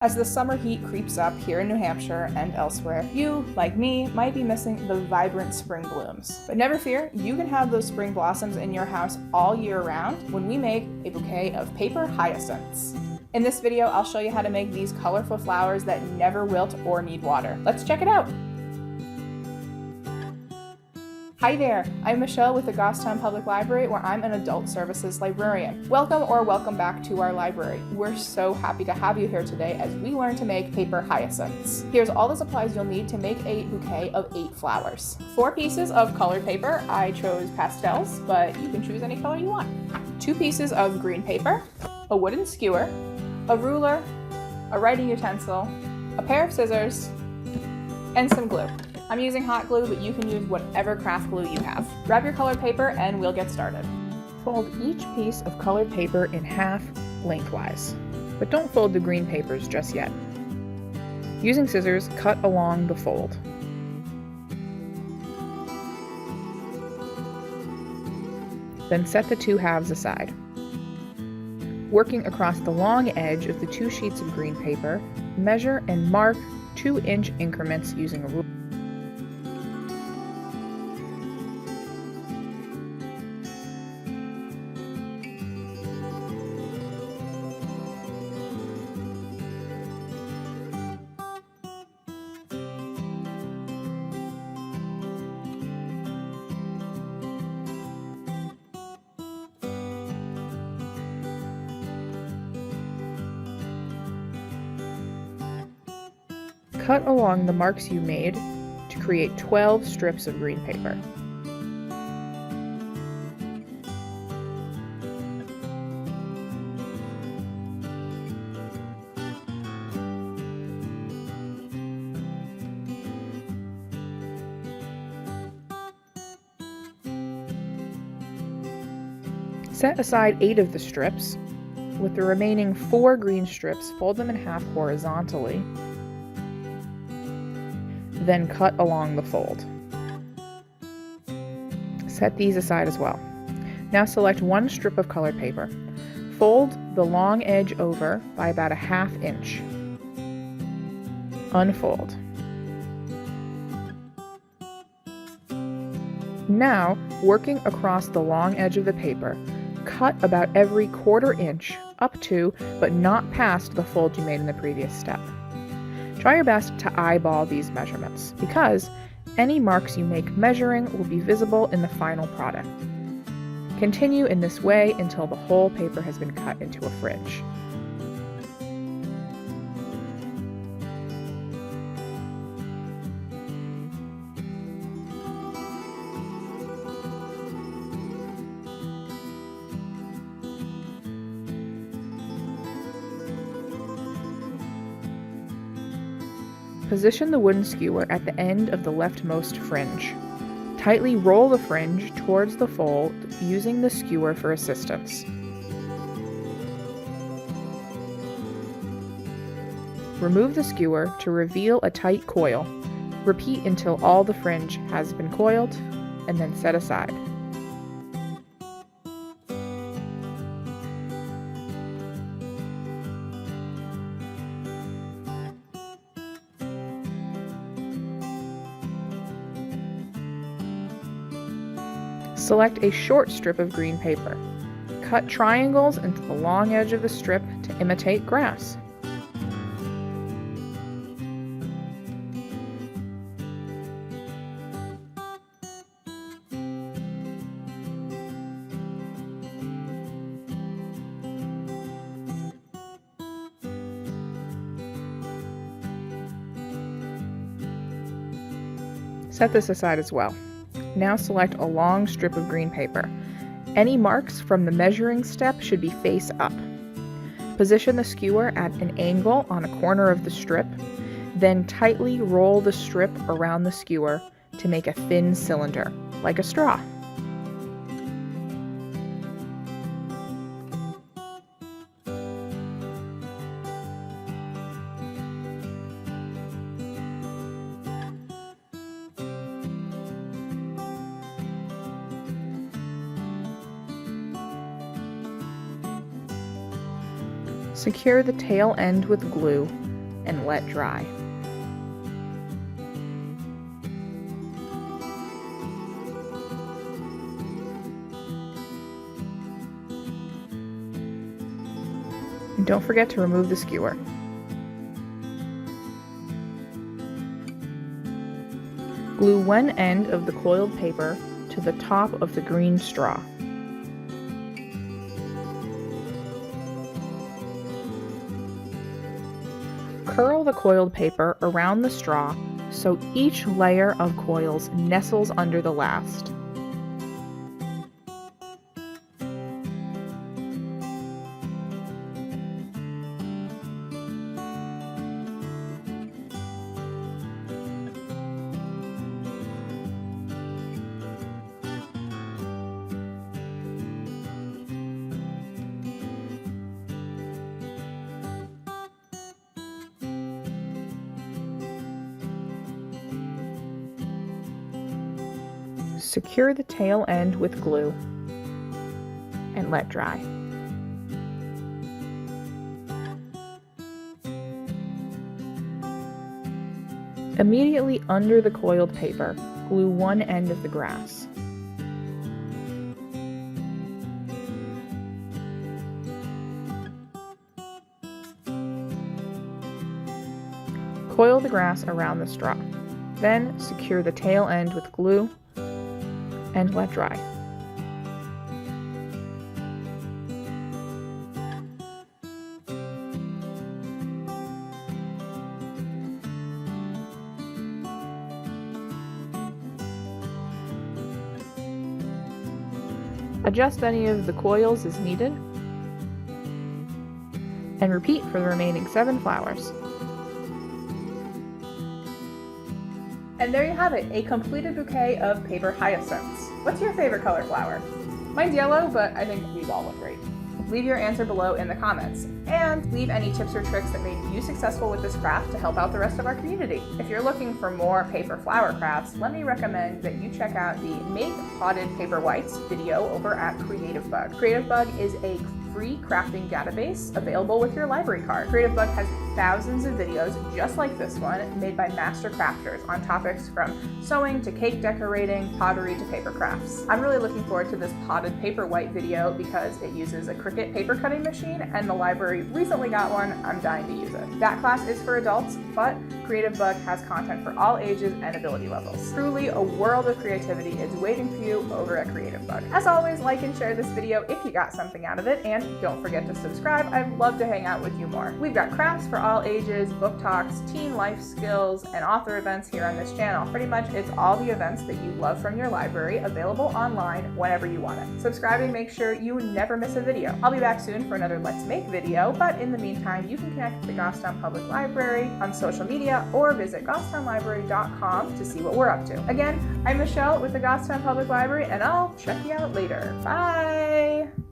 As the summer heat creeps up here in New Hampshire and elsewhere, you, like me, might be missing the vibrant spring blooms. But never fear, you can have those spring blossoms in your house all year round when we make a bouquet of paper hyacinths. In this video, I'll show you how to make these colorful flowers that never wilt or need water. Let's check it out! Hi there, I'm Michelle with the Goffstown Public Library, where I'm an adult services librarian. Welcome back to our library. We're so happy to have you here today as we learn to make paper hyacinths. Here's all the supplies you'll need to make a bouquet of 8 flowers. 4 pieces of colored paper. I chose pastels, but you can choose any color you want. 2 pieces of green paper, a wooden skewer, a ruler, a writing utensil, a pair of scissors, and some glue. I'm using hot glue, but you can use whatever craft glue you have. Grab your colored paper and we'll get started. Fold each piece of colored paper in half lengthwise, but don't fold the green papers just yet. Using scissors, cut along the fold. Then set the 2 halves aside. Working across the long edge of the 2 sheets of green paper, measure and mark 2-inch increments using a ruler. Cut along the marks you made to create 12 strips of green paper. Set aside 8 of the strips. With the remaining 4 green strips, fold them in half horizontally. Then cut along the fold. Set these aside as well. Now select 1 strip of colored paper. Fold the long edge over by about a 1/2 inch. Unfold. Now, working across the long edge of the paper, cut about every 1/4 inch up to, but not past, the fold you made in the previous step. Try your best to eyeball these measurements, because any marks you make measuring will be visible in the final product. Continue in this way until the whole paper has been cut into a fringe. Position the wooden skewer at the end of the leftmost fringe. Tightly roll the fringe towards the fold using the skewer for assistance. Remove the skewer to reveal a tight coil. Repeat until all the fringe has been coiled, and then set aside. Select a short strip of green paper. Cut triangles into the long edge of the strip to imitate grass. Set this aside as well. Now select a long strip of green paper. Any marks from the measuring step should be face up. Position the skewer at an angle on a corner of the strip, then tightly roll the strip around the skewer to make a thin cylinder, like a straw. Secure the tail end with glue and let dry. And don't forget to remove the skewer. Glue one end of the coiled paper to the top of the green straw. Curl the coiled paper around the straw so each layer of coils nestles under the last. Secure the tail end with glue and let dry. Immediately under the coiled paper, glue one end of the grass. Coil the grass around the straw. Then secure the tail end with glue and let dry. Adjust any of the coils as needed, and repeat for the remaining 7 flowers. And there you have it, a completed bouquet of paper hyacinths. What's your favorite color flower? Mine's yellow, but I think these all look great. Leave your answer below in the comments, and leave any tips or tricks that made you successful with this craft to help out the rest of our community. If you're looking for more paper flower crafts, let me recommend that you check out the Make Potted Paper Whites video over at Creative Bug. Creative Bug is a free crafting database available with your library card. Creative Bug has thousands of videos just like this one made by master crafters on topics from sewing to cake decorating, pottery to paper crafts. I'm really looking forward to this potted paper white video because it uses a Cricut paper cutting machine and the library recently got one. I'm dying to use it. That class is for adults, but Creative Bug has content for all ages and ability levels. Truly a world of creativity is waiting for you over at Creative Bug. As always, like and share this video if you got something out of it, and don't forget to subscribe. I'd love to hang out with you more. We've got crafts for all ages, book talks, teen life skills, and author events here on this channel. Pretty much it's all the events that you love from your library available online whenever you want it. Subscribing makes sure you never miss a video. I'll be back soon for another Let's Make video, but in the meantime, you can connect with the Goffstown Public Library on social media or visit goffstownlibrary.com to see what we're up to. Again, I'm Michelle with the Goffstown Public Library, and I'll check you out later. Bye!